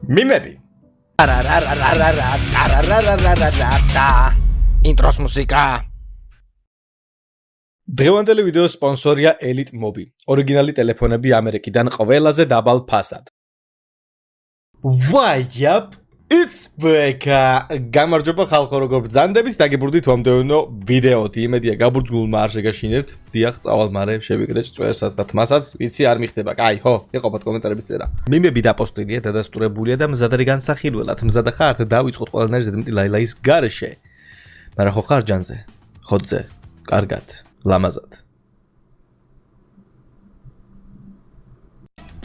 მიმები. ინტროს მუსიკა. დღევანდელი ვიდეოს სპონსორია Elite Mobi. ორიგინალი ტელეფონები ამერიკიდან ყველაზე დაბალ ფასად. Vajab, it's back. გამარჯობა ხალხო, როგორ ბრძანდებით, დაგიბრუნდით მომდევნო ვიდეოთი. იმედია გაბურჯგულმა არ შეგაშინეთ. დიახ, წავალ მარე, შევიკრეჭ წვერსაც და თმასაც, ვიცი არ მიხდება. კაი, ხო, იყოფოთ კომენტარების წერა. მიმები დაპოსტილია, დადასტურებულია და მზად არის განსახილველად. მზად ხართ, დავიწყოთ ყველანაირ ზედმეტი ლაილაის გარეშე. მაგრამ ხო ხარ ჯანზე? ხოთზე, კარგად, ლამაზად.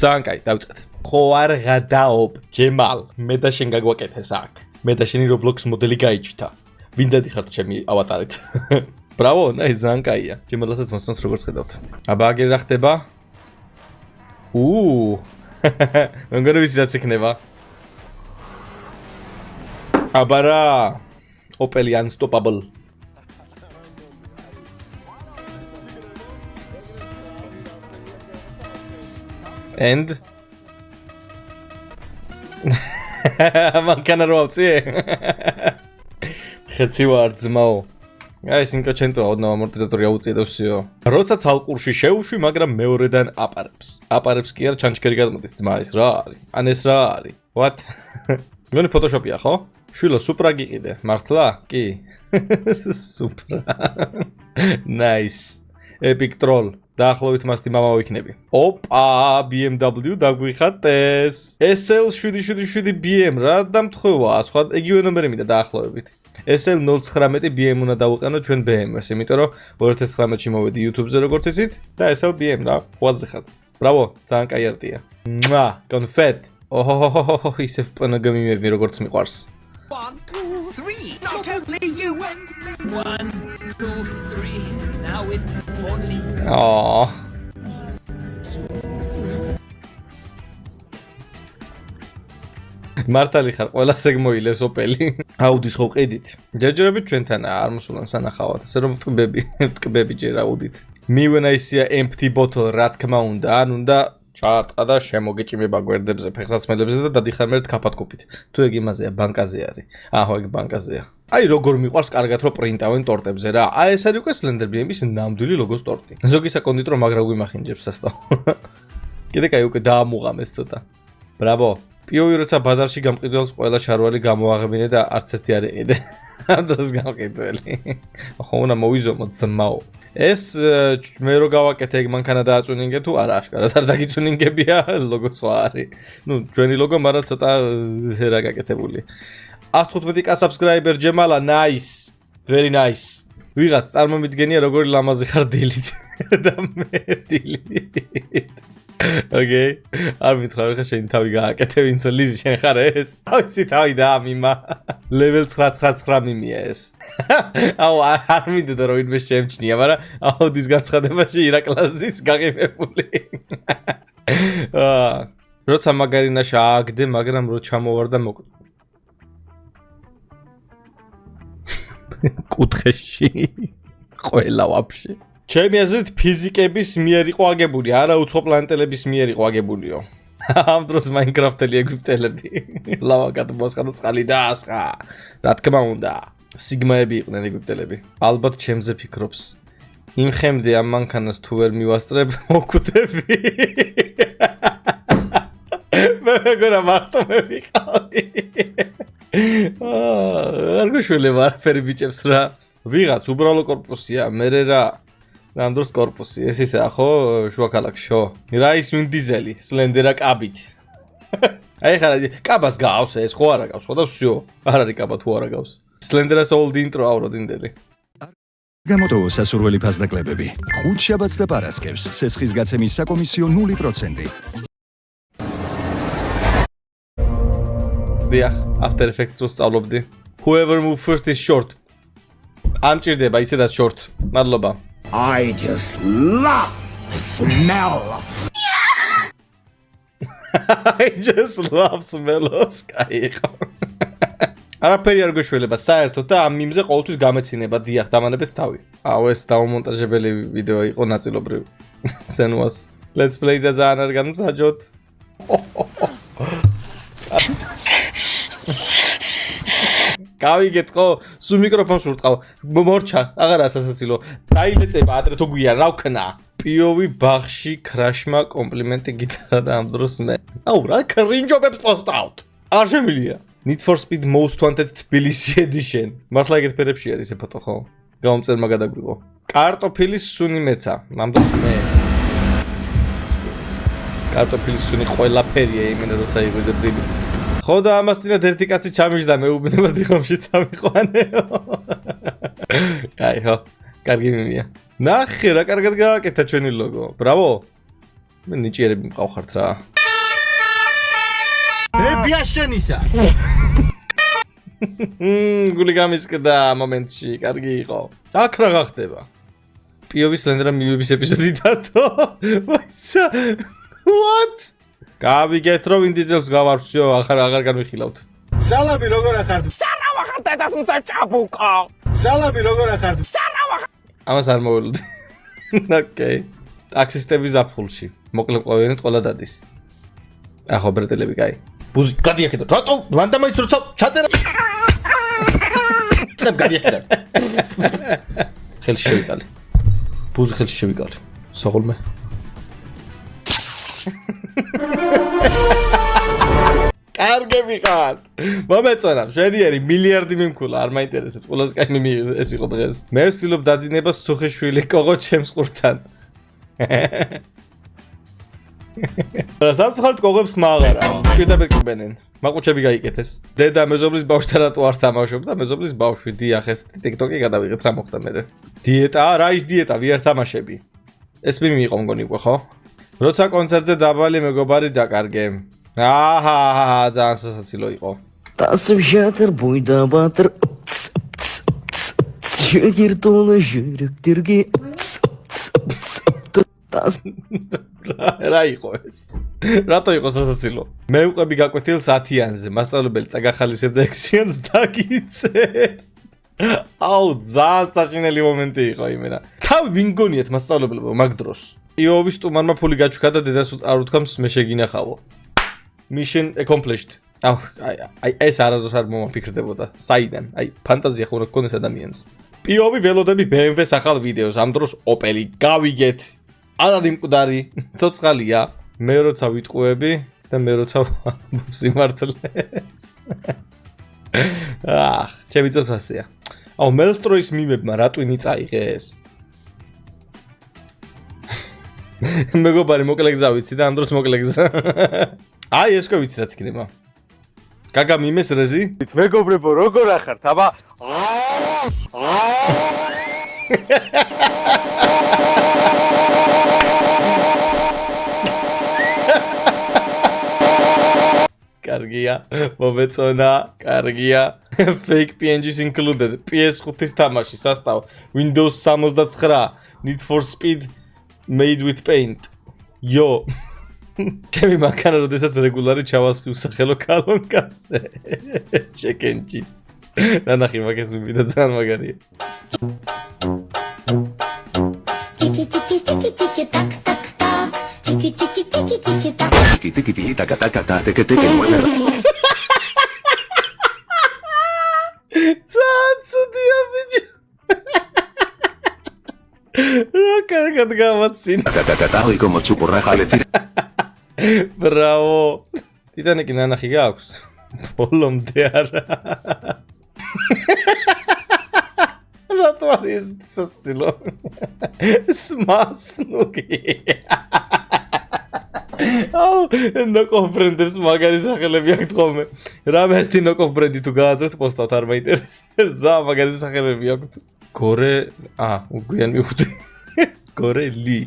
ძალიან კაი, დავიწყეთ. ხო არ გადაობ, ჯემალ, მე და შენ გაგვაკეთეს აქ. მე და შენი Roblox მოდელი გაიჭითა. ვინ დადიხართ ჩემი ავატარით? ბრავო, ნაი, ძალიან კაია. ჯემალასაც მოსწონს როგორც ხედავთ. აბა აგერ რა ხდება? მე მგონი ვიცი რაც იქნება. აბა რა. Opel Unstoppable. And მანქანა რო ავწიე? ხეცი ვარ ძმაო. აი სინკოჩენტო ოდნავ ამორტიზატორი აუწიე და ვსიო. როცა ცალკურში შევუშვი, მაგრამ მეორედან აპარებს. აპარებს კი არ ჩანჩქერი გადმოდის ძმა ის რა არის? ან ეს რა არის? What? მგონი ფოტოშოპია ხო? შვილო სუპრა გიყიდე, მართლა? კი. სუპრა. Nice. Epic troll. დაახლოებით მასტი მამა ვიქნები. ოპა, BMW დაგვიხატეს. SL777 BM რა დამთხევა, სხვა იგივე ნომერი მინდა დაახლოებით. SL019 BM უნდა დავუყენო ჩვენ BMW-ს, იმიტომ რომ 2019-ში მოვედი YouTube-ზე როგორც იცით და SL BM რა, ღვაწზე ხარ. ბრავო, ძალიან კაი არტია. მუა, კონფეტ. ოჰოჰოჰო, ისევ პნგ მიმები როგორც მიყვარს. 1, 2, 3. Not only you and me. 1, 2, 3. Now it's only. Oh. მართალი ხარ, ყველას ეგ მოილებს ოპელი. აუდის ხო ყიდით. ჯერჯერობით ჩვენთანაა, არ მოსულან სანახავად. ასე რომ ვტკბები ჯერ აუდით. მივენა ისია empty bottle, რა თქმა უნდა, ან უნდა ჩაარტყა და შემოგეჭიმება გვერდებზე, ფეხსაცმელებზე და დადიხარ მერე კაფათკופით. თუ ეგ იმაზეა, ბანკაზე არის. აჰო, ეგ ბანკაზეა. აი როგორ მიყვარს კარგად რომ პრინტავენ ტორტებზე რა. აი ეს არის უკვე Slender BM-ის ნამდვილი ლოგოს ტორტი. ზოგი საკონდიტრო მაგრა გვიმახინჯებს სასტავ. კიდე კაი უკვე დაამუღამეს ცოტა. ბრავო. პიოვი როცა ბაზარში გამყიდველს ყველა შარვალი გამოაღებინე და არც ერთი არ იყიდე. ამ დროს გამყიდველი. ხო უნდა მოვიზომოთ ძმაო. ეს მე რო გავაკეთე ეგ მანქანა დააწუნინგე თუ არა აშკარად არ დაგიწუნინგებია ლოგო სხვა არის. ნუ ჩვენი ლოგო მაგრამ ცოტა რა გაკეთებული. 115k subscriber ჯემალა nice very nice. ვიღაც წარმომიდგენია როგორი ლამაზი ხარ დილით და მე დილით. Okay. არ მითხრა ხა შენ თავი გააკეთე ვინც ლიზი შენ ხარ ეს? ავისი თავი დაამიმა. level 999 მიმია ეს. აუ არ მინდოდა რომ ვინმე შემჩნია, მაგრამ აუდის განცხადებაში ირაკლაზის გაღიმებული. როცა მაგარინაში ააგდე, მაგრამ რო ჩამოვარ და მოკვდა. კუთხეში ყველა ვაფშე. ჩემი აზრით ფიზიკების მიერ იყო აგებული, არა უცხო პლანეტელების მიერ იყო აგებულიო. ამ დროს Minecraft-ელი ეგვიპტელები. ლავა გადმოასხა და წყალი დაასხა. რა თქმა უნდა, სიგმაები იყვნენ ეგვიპტელები. ალბათ ჩემზე ფიქრობს. იმხემდე ამ მანქანას თუ ვერ მივასწრებ, მოკვდები. მე მეგონა მარტო მე ვიყავი. არ გუშველება არაფერი ბიჭებს რა. ვიღაც უბრალო კორპუსია, მერე რა. ამ დროს კორპუსი, ეს ისაა ხო, შუა ქალაქში, ხო. რა ის ვინ დიზელი, სლენდერა კაბით. აი ხარა, კაბას გავს ეს, ხო არა გავს, ხო და всё. არ არის კაბა თუ არა გავს. სლენდერას old intro ავროდინდელი. გამოტოვო სასურველი ფასდაკლებები. ხუთ შაბათს და პარასკევს სესხის გაცემის საკომისიო 0%. დიახ, After Effects-ს ვსწავლობდი. Whoever move first is short. არ მჭირდება ისედაც short. მადლობა. I just love the smell of. I just love smell of. კაიყო. არაფერი არ გეშველება საერთოდ და ამ მიმზე ყოველთვის გამეცინება დიახ დამანებეთ თავი. აუ ეს დაუმონტაჟებელი ვიდეო იყო ნაწილობრივ. სენვას. Let's play და ძალიან არ განმსაჯოთ. გავიგეთ ხო? სულ მიკროფონს ურტყავ. მორჩა, აღარა სასაცილო. დაილეწება ადრე თუ გვიან, რა ვქნა? პიოვი ბაღში ქრაშმა კომპლიმენტი გიტარა და ამ დროს მე. აუ, რა კრინჯობებს პოსტავთ. არ შემილია. Need for Speed Most Wanted Tbilisi Edition. მართლა ეგეთ ფერებში არის ეს ფოტო ხო? გამომწერმა გადაგვიღო. კარტოფილის სუნი მეცა. ამ დროს მე. კარტოფილის სუნი ყველაფერია იმენა რომ საიღვიძე ბრილით. ხო და ამას წინათ ერთი კაცი ჩამიჯდა მეუბნებად ხომში წამიყვანეო. აი ხო, კარგი მიმია. ნახე რა კარგად გააკეთა ჩვენი ლოგო. ბრავო. მე ნიჭიერები მყავხართ რა. ბებია შენისა. გული გამისკდა მომენტში, კარგი იყო. აქ რა გახდება? პიოვის ლენდრა მივების ეპიზოდი დათო. ვაისა. What? გავიგეთ რომ ვინ დიზელს გავარვსიო, აღარ განვიხილავთ. სალამი როგორ ახართ? Შარავახარ დედას მსაჭაბუკო. სალამი როგორ ახართ? ამას არ მოველოდი. ოკეი. ტაქსისტები ზაფხულში. მოკლე ყვავიანით ყველა დადის. ახო ბრეტელები კაი. ბუზი გადიახედო. რატო? მან დამაიც როცა ჩაწერა. წებ გადიახედა. ხელში შევიკალე. ბუზი ხელში შევიკალე. საღოლმე. კარგები ხარ. მომეწონა, შენიერი მილიარდი მიმქულა, არ მაინტერესებს. ყველას კაი მიმიღეს ეს იყო დღეს. მე ვცდილობ დაძინებას სუხიშვილი კოღო ჩემს ყურთან. რა სამწუხაროდ კოღებს მააღარა. პირდაპირ მაყუჩები გაიკეთეს. დედა მეზობლის ბავშვთან რატო არ თამაშობ და მეზობლის ბავშვი დიახ ეს TikTok-ი გადავიღეთ რა მოხდა მე. დიეტა, რა ის დიეტა, ვიარ თამაშები. ეს მიიღო მგონი უკვე ხო? როცა კონცერტზე დაბალი მეგობარი დაკარგე. აჰა, ძალიან სასაცილო იყო. Тасвятер буйда батер. Жиртона жирктерги. რა იყო ეს? რატო იყო სასაცილო? მე ვყვები გაკვეთილს 10-იანზე, მასწავლებელი წაგახალისებდა 6-იანს დაგიწეს. აუ, ძალიან საშინელი მომენტი იყო იმენა. თავი ვინ გონიათ მასწავლებლებო მაგ დროს? იოვის სტუმარმა ფული გაჩუქა და დედას არ უთქვამს მე შეგინახავო. Mission accomplished. აუ, აი ეს არასდროს არ მომაფიქრდებოდა. საიდან? აი, ფანტაზია ხო უნდა გქონდეს ადამიანს. პიოვი ველოდები BMW-ს ახალ ვიდეოს, ამ დროს Opel-ი გავიგეთ. არ არის მკვდარი, ცოცხალია. მე როცა ვიტყუები და მე როცა სიმართლეს. ჩემი წელს ასეა. აუ, მელსტროის მიმებმა რატვინი წაიღეს? მეგობარი მოკლე გზა ვიცი და ამ დროს მოკლე გზა. აი ეს ვიცი რაც იქნება. გაგა მიმეს რეზი? მეგობრებო, როგორ ახართ? აბა. კარგია, მომეწონა, კარგია. Fake PNGs included. PS5-ის თამაში, სასტავ, Windows 79, Need for Speed made with paint. Yo. ჩემი მანქანა როდესაც რეგულარი ჩავასხი უსახელო კალონკაზე. ჩეკენჯი. ნანახი მაგას მივიდა ძალიან მაგარია. Tiki tiki tiki tiki tak tak tak. Tiki tiki tiki tiki tak. Tiki tiki tiki taka taka taka tiki tiki mueve. Цацудია ბიჭო. რა კარგად გამოცინ. Taka taka taka como chuporrajale tira. Bravo. Titanic ნანახი გაქვს? ბოლომდე არა. რატო არის სასწილო? Smasnuki. აუ, ნოკოფ ბრენდებს მაგარი სახელები აქვთ ხოლმე. რა მესტი ნოკოფ ბრენდი თუ გააძრეთ პოსტავთ არ მაინტერესებს. ძალიან მაგარი სახელები აქვთ. გორე, უგვიან მივხვდი. გორელი.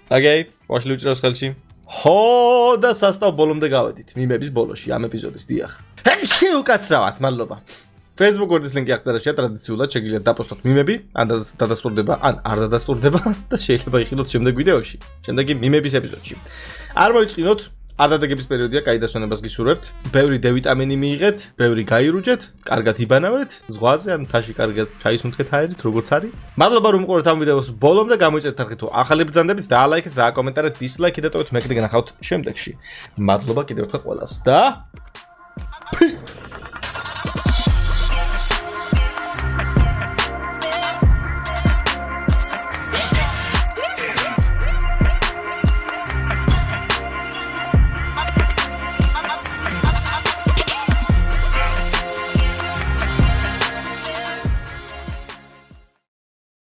ოკეი, ვაშლი უჭრავს ხელში. ხო და სასტავ ბოლომდე გავედით. მიმების ბოლოში ამ ეპიზოდის დიახ. ესე უკაცრავად, მადლობა. Facebook გორდის ლინკი აღწერაში ტრადიციულად შეგიძლიათ დაპოსტოთ მიმები, ან დადასტურდება, ან არ დადასტურდება და შეიძლება იხილოთ შემდეგ ვიდეოში, შემდეგი მიმების ეპიზოდში. არ მოიწყინოთ, არ დადეგების პერიოდია, კაი დასვენებას გისურვებთ. ბევრი D ვიტამინი მიიღეთ, ბევრი გაირუჯეთ, კარგად იბანავეთ, ზღვაზე ან მთაში კარგად ჩაისუნთქეთ აერით, როგორც არის. მადლობა რომ უყურეთ ამ ვიდეოს ბოლომდე, გამოიწვიეთ არხი თუ ახალი ბრძანდებით, დაალაიქეთ და აკომენტარეთ, დისლაიქით და ტოვეთ, მე კიდე გნახავთ შემდეგში. მადლობა კიდევ ერთხელ ყველას და